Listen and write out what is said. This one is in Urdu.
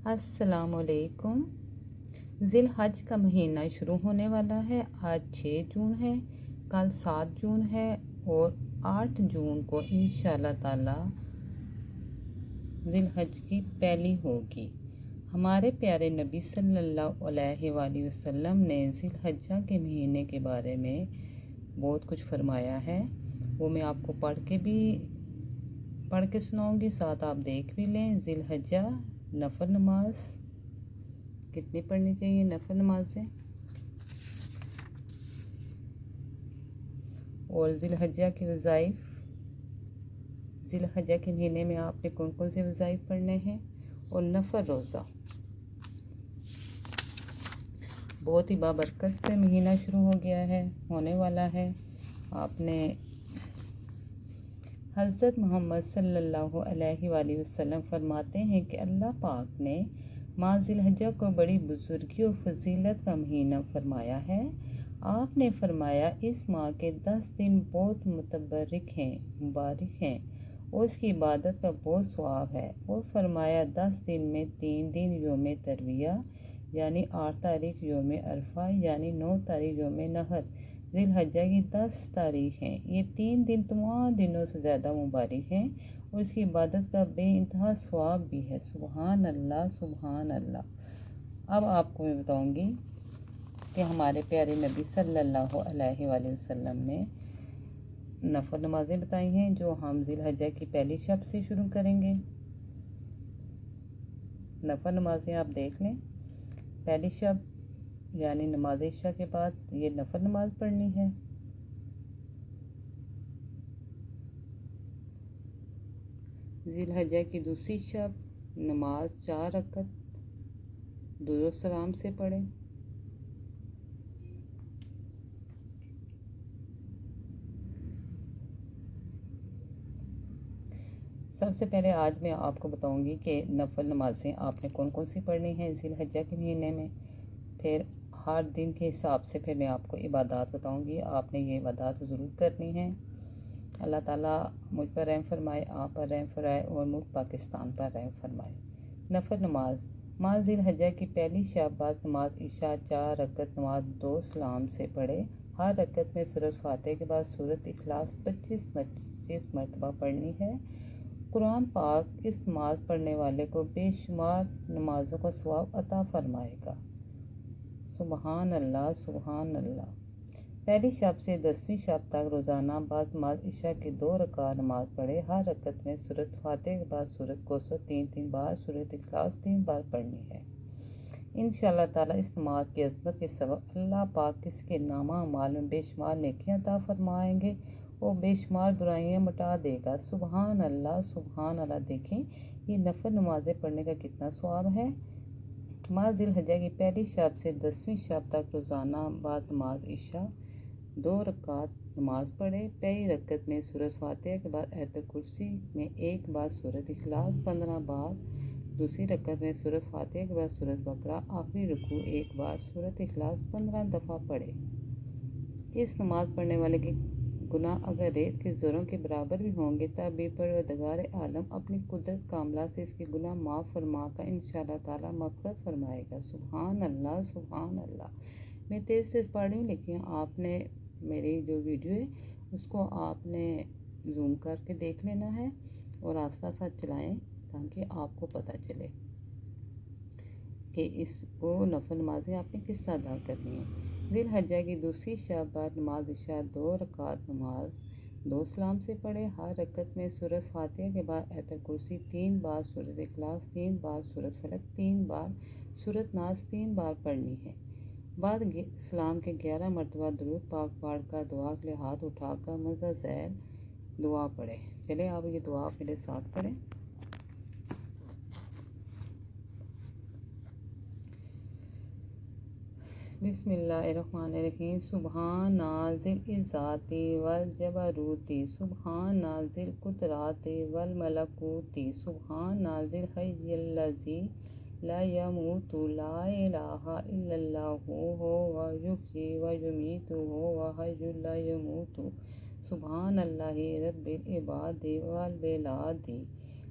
السلام علیکم۔ ذی الحج کا مہینہ شروع ہونے والا ہے۔ آج 6 جون ہے، کل 7 جون ہے اور 8 جون کو انشاءاللہ تعالی ذی الحج کی پہلی ہوگی۔ ہمارے پیارے نبی صلی اللہ علیہ وآلہ وسلم نے ذی الحجہ کے مہینے کے بارے میں بہت کچھ فرمایا ہے۔ وہ میں آپ کو پڑھ کے سناؤں گی، ساتھ آپ دیکھ بھی لیں۔ ذی الحجہ نفل نماز کتنی پڑھنی چاہیے؟ نفل نمازیں۔ اور ذی الحجہ کے وظائف، ذی الحجہ کے مہینے میں آپ نے کون کون سے وظائف پڑھنے ہیں؟ اور نفل روزہ۔ بہت ہی بابرکت مہینہ شروع ہو گیا ہے، ہونے والا ہے۔ آپ نے حضرت محمد صلی اللہ علیہ وآلہ وسلم فرماتے ہیں کہ اللہ پاک نے ماہ ذی الحجہ کو بڑی بزرگی و فضیلت کا مہینہ فرمایا ہے۔ آپ نے فرمایا اس ماہ کے 10 دن بہت مبارک ہیں اور اس کی عبادت کا بہت ثواب ہے، اور فرمایا 10 دن میں 3 دن یوم ترویہ یعنی 8 تاریخ یوم عرفہ یعنی 9 تاریخ یوم نحر ذی الحجہ کی 10 تاریخ ہیں۔ یہ 3 دن تمام دنوں سے زیادہ مبارک ہیں اور اس کی عبادت کا بے انتہا ثواب بھی ہے۔ سبحان اللہ، سبحان اللہ۔ اب آپ کو میں بتاؤں گی کہ ہمارے پیارے نبی صلی اللہ علیہ وآلہ وسلم نے نفل نمازیں بتائی ہیں جو ہم ذی الحجہ کی پہلی شب سے شروع کریں گے۔ نفل نمازیں آپ دیکھ لیں۔ پہلی شب یعنی نماز عشاء کے بعد یہ نفل نماز پڑھنی ہے۔ ذی الحجہ کی دوسری شب نماز 4 رکعت درود و سلام سے پڑھیں۔ سب سے پہلے آج میں آپ کو بتاؤں گی کہ نفل نمازیں آپ نے کون کون سی پڑھنی ہیں ذی الحجہ کے مہینے میں۔ پھر ہر دن کے حساب سے پھر میں آپ کو عبادات بتاؤں گی، آپ نے یہ عبادات ضرور کرنی ہیں۔ اللہ تعالیٰ مجھ پر رحم فرمائے، آپ پر رحم فرمائے اور ملک پاکستان پر رحم فرمائے۔ نفل نماز ماہ ذی الحجہ کی پہلی شب بعد نماز عشاء 4 رکعت نماز 2 سلام سے پڑھے۔ ہر رکعت میں سورۃ فاتحہ کے بعد سورۃ اخلاص 25 مرتبہ پڑھنی ہے۔ قرآن پاک اس نماز پڑھنے والے کو بے شمار نمازوں کا ثواب عطا فرمائے گا۔ سبحان اللہ، سبحان اللہ۔ پہلی شب سے 10ویں شب تک روزانہ بعد نماز عشاء کے 2 رکعت نماز پڑھے۔ ہر رکعت میں سورۃ فاتحہ کے بعد سورۃ کوثر 3 بار، سورۃ اخلاص 3 بار پڑھنی ہے۔ انشاءاللہ تعالیٰ اس نماز کی عظمت کے سبب اللہ پاک اس کے نامہ اعمال میں بے شمار نیکیاں عطا فرمائیں گے اور بے شمار برائیاں مٹا دے گا۔ سبحان اللہ، سبحان اللہ۔ دیکھیں یہ نفل نمازیں پڑھنے کا کتنا ثواب ہے۔ ماہ ذی الحجہ کی پہلی شب سے 10ویں شب تک روزانہ بعد نماز عشاء 2 رکعت نماز پڑھے۔ پہلی رکعت میں سورۃ فاتحہ کے بعد آیت الکرسی میں 1 بار، سورۃ اخلاص 15 بار، دوسری رکعت میں سورۃ فاتحہ کے بعد سورۃ بقرہ، آخری رکوع 1 بار، سورۃ اخلاص 15 دفعہ پڑھے۔ اس نماز پڑھنے والے کے گناہ اگر ریت کے زروں کے برابر بھی ہوں گے تب بھی پروردگار عالم اپنی قدرت کاملہ سے اس کے گناہ معاف فرما کر انشاءاللہ تعالیٰ مغفرت فرمائے گا۔ سبحان اللہ، سبحان اللہ۔ میں تیز پڑھ رہی ہوں لیکن آپ نے میری جو ویڈیو ہے اس کو آپ نے زوم کر کے دیکھ لینا ہے اور آہستہ آہستہ چلائیں تاکہ آپ کو پتہ چلے کہ اس کو نفل نمازیں آپ نے کس طرح ادا کرنی ہیں۔ ذی الحجہ کی دوسری شب بعد نماز عشاء 2 رکعت نماز 2 سلام سے پڑھے۔ ہر رکعت میں سورۃ فاتحہ کے بعد آیت الکرسی 3 بار، سورۃ اخلاص 3 بار، سورۃ فلق 3 بار، سورۃ ناس 3 بار پڑھنی ہے۔ بعد سلام کے 11 مرتبہ درود پاک پڑھ کر دعا کے لیے ہاتھ اٹھا کر مزہ ذیل دعا پڑھے۔ چلیں آپ یہ دعا میرے ساتھ پڑھیں۔ بسم اللہ الرحمن الرحیم۔ سبحان ذی العزت والجبروت، سبحان ذی القدرت والملکوت، سبحان ذی الحی الذی لا یموت، لا الہ الا اللہ، هو یحیی و یمیت، هو حی لا یموت، سبحان اللہ رب العباد والبلاد،